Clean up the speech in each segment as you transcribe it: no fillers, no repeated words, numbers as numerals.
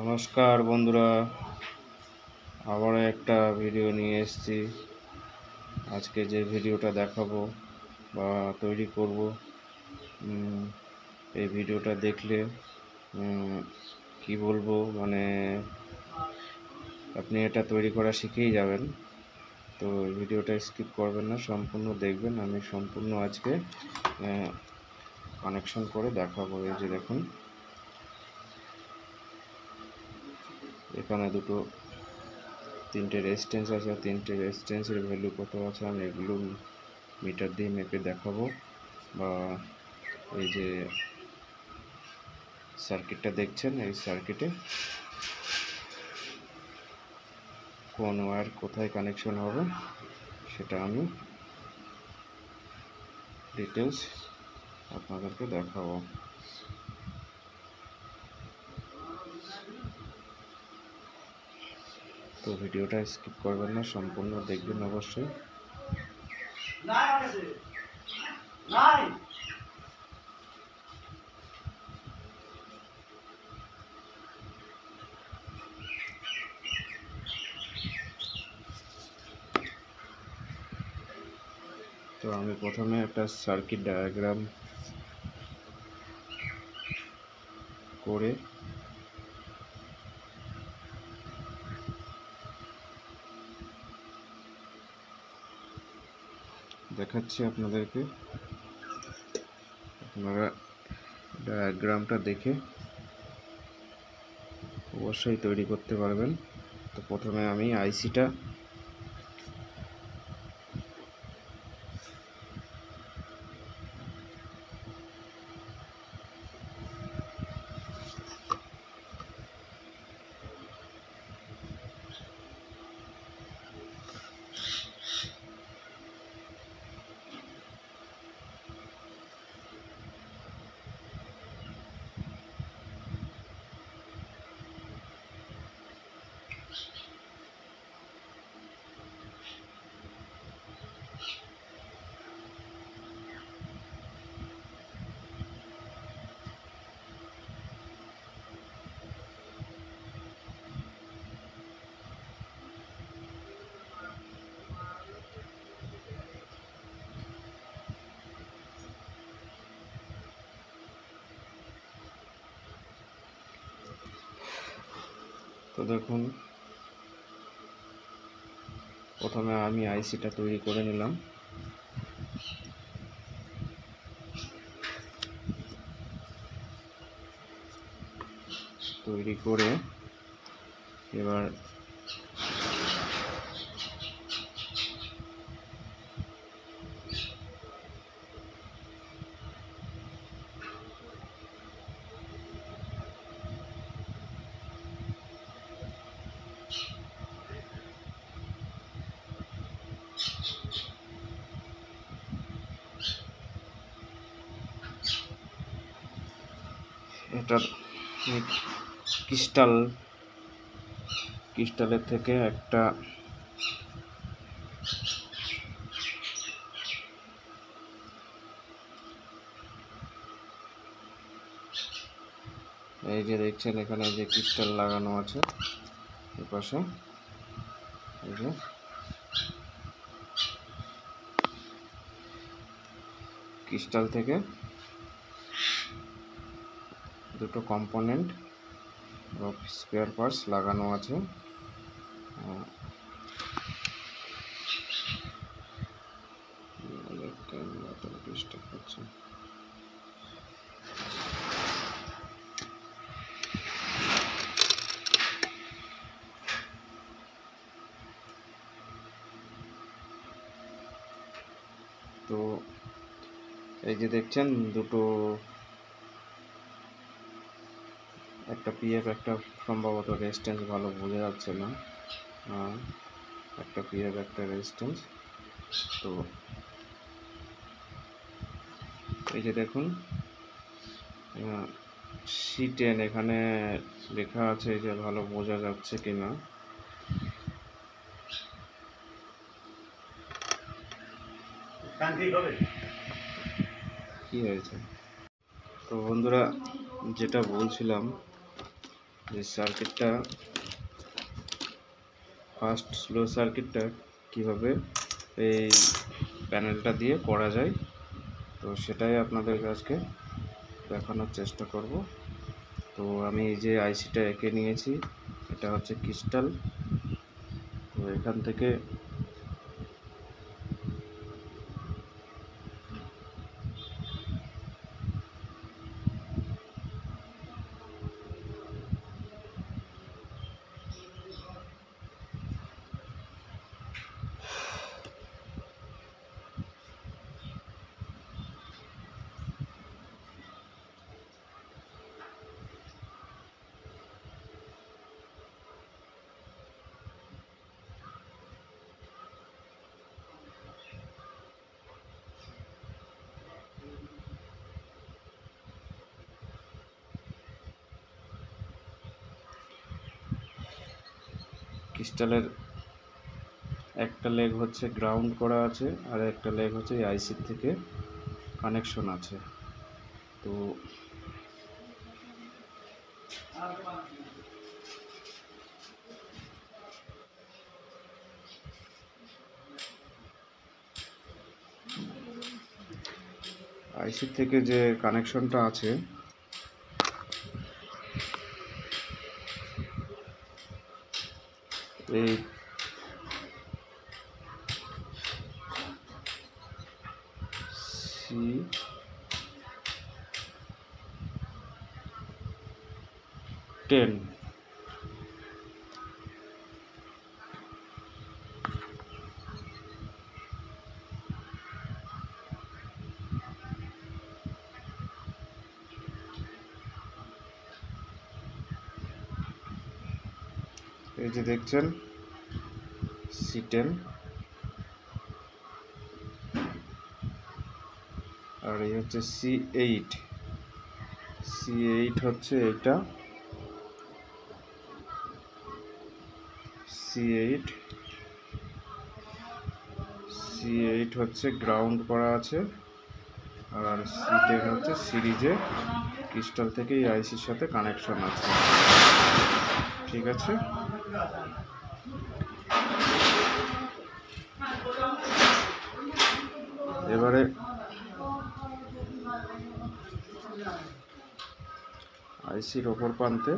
নমস্কার বন্ধুরা, আবারও একটা ভিডিও নিয়ে এসেছি। আজকে যে ভিডিওটা দেখাবো বা তৈরি করব, এই ভিডিওটা দেখলে কি বলবো, মানে আপনি এটা তৈরি করা শিখেই যাবেন। তো ভিডিওটা স্কিপ করবেন না, সম্পূর্ণ দেখবেন। আমি সম্পূর্ণ আজকে কানেকশন করে দেখাবো। এই যে দেখুন, এখানে তিনটে রেজিস্ট্যান্স আছে। তিনটে রেজিস্ট্যান্সের ভ্যালু কত আছে আমি এগুলো মিটার দিয়ে মেপে দেখাবো। বা এই যে সার্কিটটা দেখছেন, এই সার্কিটে কোন ওয়্যার কোথায় কানেকশন হবে সেটা আমি ডিটেলস আপনাদেরকে দেখাবো। তো ভিডিওটা স্কিপ করবেন না, সম্পূর্ণ দেখবেন অবশ্যই। তো আমি প্রথমে একটা সার্কিট ডায়াগ্রাম করে দেখাচ্ছি আপনাদেরকে। আপনারা ডায়াগ্রামটা দেখে অবশ্যই তৈরি করতে পারবেন। তো প্রথমে আমি আইসিটা দেখুন, প্রথমে আমি আইসিটা তৈরি করে নিলাম। তৈরি করে এবার এটার ক্রিস্টালের থেকে একটা এই যে দেখছেন এখানে যে ক্রিস্টাল লাগানো আছে, এই পাশে এই যে ক্রিস্টাল থেকে দুটো কম্পোনেন্ট বা স্পেয়ার পার্টস লাগানো আছে। ডিস্টার্ব হচ্ছে। তো এই যে দেখছেন দুটো, একটা পিএফ, একটা সম্ভবত রেজিস্ট্যান্স, ভালো বোঝা যাচ্ছে না। একটা পিএফ, একটা রেজিস্ট্যান্স। তো এই যে দেখুন C10 এখানে লেখা আছে, যে ভালো বোঝা যাচ্ছে কিনা। কি হয়েছে? তো বন্ধুরা, যেটা বলছিলাম, এই সার্কিটটা ফাস্ট স্লো সার্কিটটা কিভাবে এই প্যানেলটা দিয়ে করা যায়, তো সেটাই আপনাদের আজকে দেখানোর চেষ্টা করব। তো আমি এই যে আইসিটা এঁকে নিয়েছি, এটা হচ্ছে ক্রিস্টাল। তো এখান থেকে ক্রিস্টালের একটা লেগ হচ্ছে গ্রাউন্ড করা আছে, আর একটা লেগ হচ্ছে এই আইসির থেকে কানেকশন আছে। তো আইসি থেকে যে কানেকশনটা আছে, এই C10 এই যে দেখছেন C10, আর এই হচ্ছে C8 হচ্ছে এটা C8 হচ্ছে গ্রাউন্ড করা আছে, আর C10 হচ্ছে সিরিজে ক্রিস্টাল থেকে এই আইসির সাথে কানেকশন আছে। ঠিক আছে, এবারে আইসির ওপর প্রান্তে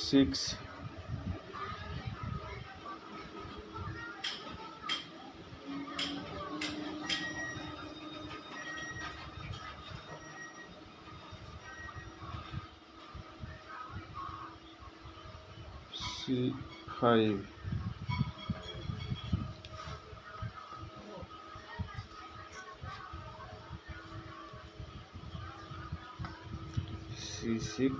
C6 C5 C6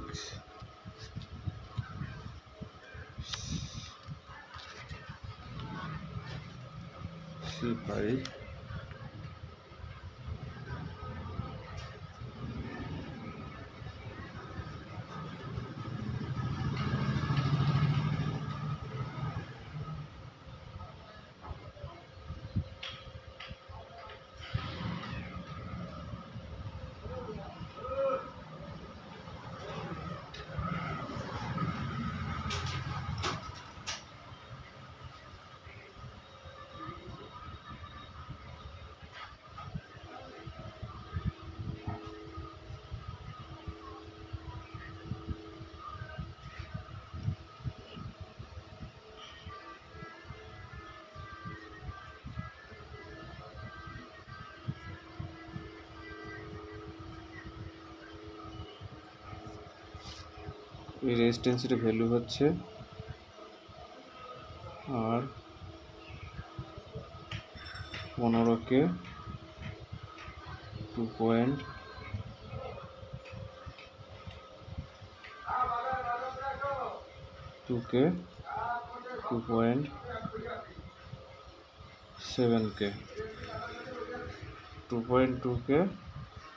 C5 এই রেজিস্ট্যান্সের ভ্যালু হচ্ছে আর 15K 2.2K 2.7K 2.2K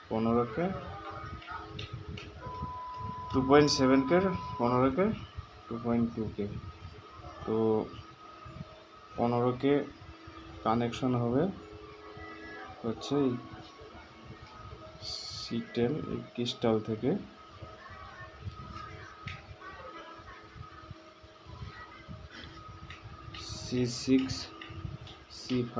15K 2.7K 15K 2.2K। তো 15K কানেকশন হবে হচ্ছে C10 ক্রিস্টাল থেকে, C6 C5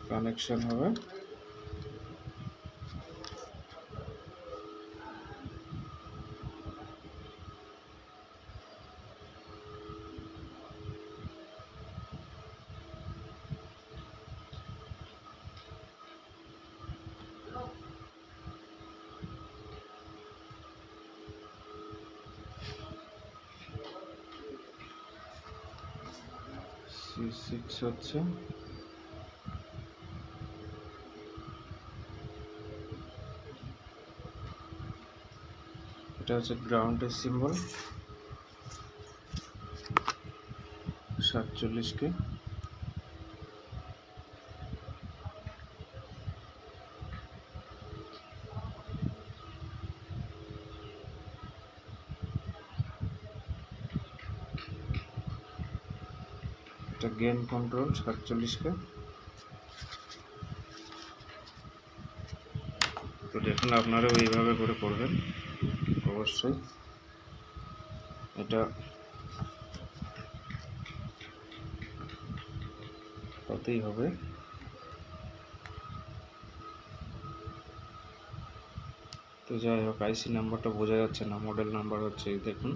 কানেকশন হবে। C6 হচ্ছে এটা হচ্ছে গ্রাউন্ডের সিম্বল 47K। এটা গেইন কন্ট্রোল 47K। তো দেখুন আপনারা এইভাবে করে করবেন অবশ্যই, এটা তাতেই হবে। তো যাই হোক, আইসি নাম্বারটা বোঝা যাচ্ছে না, মডেল নাম্বার হচ্ছে এই দেখুন,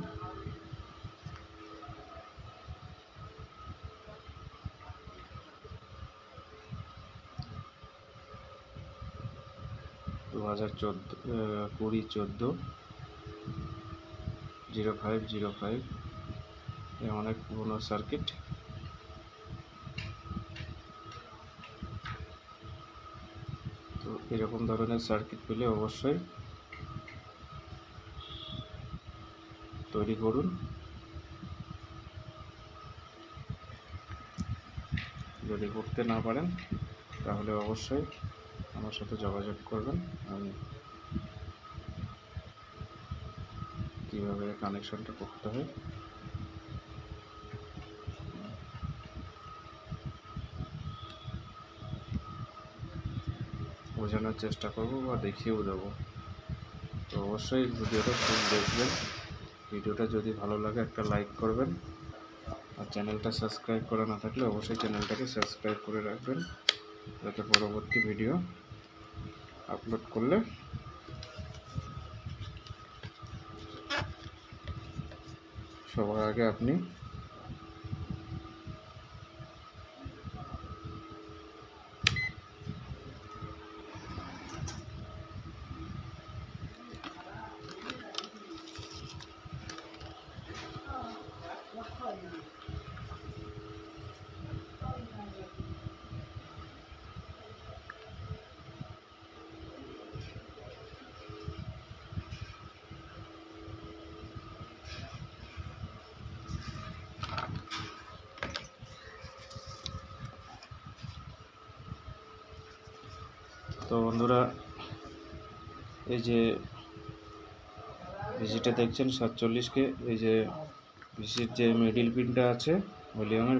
কুড়ি 14 0505। অনেক পুরোনো সার্কিট। তো এরকম ধরনের সার্কিট পেলে অবশ্যই তৈরি করুন। যদি করতে না পারেন তাহলে অবশ্যই আমার সাথে যোগাযোগ করবেন, আমি কীভাবে কানেকশনটা করতে হয় বোঝানোর চেষ্টা করব বা দেখিয়েও দেবো। তো অবশ্যই ভিডিওটা খুব দেখবেন। ভিডিওটা যদি ভালো লাগে একটা লাইক করবেন, আর চ্যানেলটা সাবস্ক্রাইব করা না থাকলে অবশ্যই চ্যানেলটাকে সাবস্ক্রাইব করে রাখবেন, যাতে পরবর্তী ভিডিও আপলোড করলে সবার আগে আপনি তো বন্ধুরা, এই যে ভিসিটা দেখছেন 47K, এই যে ভিসির যে মিডিল পিনটা আছে, ভলিউমের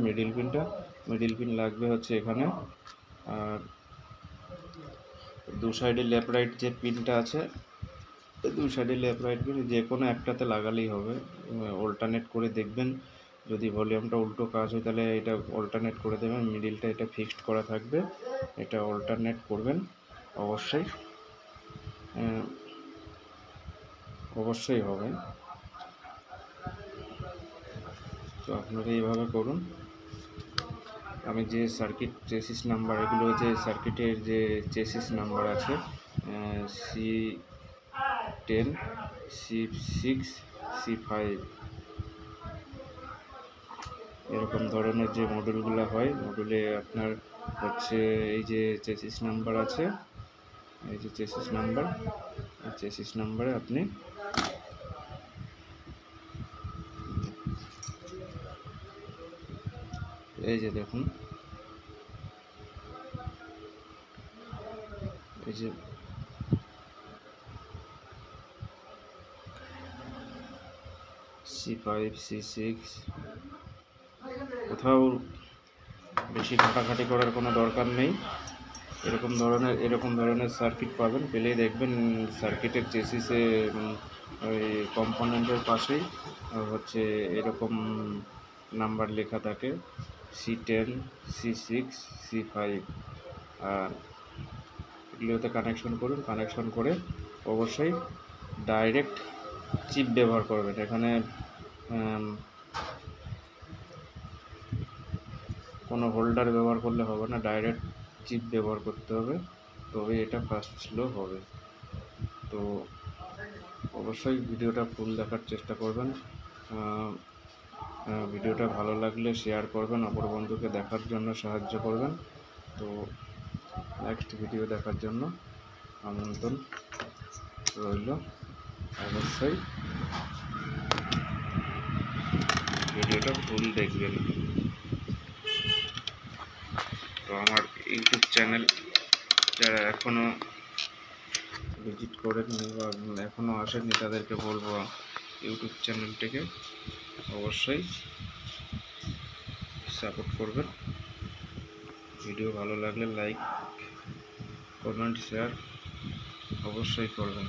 মিডিল পিন লাগবে হচ্ছে এখানে। আর দু সাইডে লেফট রাইট যে পিনটা আছে, দু সাইডে লেফট রাইট পিন যে কোনো একটাতে লাগালেই হবে। অল্টারনেট করে দেখবেন, যদি ভলিউমটা উল্টো কাজ হয় তাহলে এটা অল্টারনেট করে দেবেন। মিডিলটা এটা ফিক্সড করা থাকবে, এটা অল্টারনেট করবেন অবশ্যই, অবশ্যই হবে। তো আপনারা এইভাবে করুন। আমি যে সার্কিট চেসিস নাম্বার, এগুলো যে সার্কিটের যে চেসিস নাম্বার আছে C10, C6, C5 এরকম ধরনের যে মডেলগুলো হয়, মডেলে আপনার হচ্ছে এই যে চেসিস নাম্বার আছে, এই যে চেসিস নাম্বার, এই চেসিস নাম্বারে আপনি এই যে দেখুন, এই যে C5, C6, কোথাও বেশি ঘাটাঘাটি করার কোনো দরকার নেই। এরকম ধরনের সার্কিট পাবেন, পেলেই দেখবেন সার্কিটের চেসিসে ওই কম্পোনেন্টের পাশেই হচ্ছে এরকম নাম্বার লেখা থাকে C10, C6, C5। আর এগুলোতে কানেকশন করুন, কানেকশন করে অবশ্যই ডাইরেক্ট চিপ ব্যবহার করবেন। এখানে কোনো হোল্ডার ব্যবহার করলে হবে না, ডাইরেক্ট চিপ ব্যবহার করতে হবে, তবে এটা ফাস্ট স্লো হবে। তো অবশ্যই ভিডিওটা ফুল দেখার চেষ্টা করবেন। ভিডিওটা ভালো লাগলে শেয়ার করবেন, অপর বন্ধুকে দেখার জন্য সাহায্য করবেন। তো নেক্সট ভিডিও দেখার জন্য আমন্ত্রণ রইল। অবশ্যই ভিডিওটা ফুল দেখবেন। তো আমার ইউটিউব চ্যানেল যারা এখনও ভিজিট করেননি বা এখনও আসেননি, তাদেরকে বলবো ইউটিউব চ্যানেলটিকে অবশ্যই সাপোর্ট করবেন। ভিডিও ভালো লাগলে লাইক, কমেন্ট, শেয়ার অবশ্যই করবেন।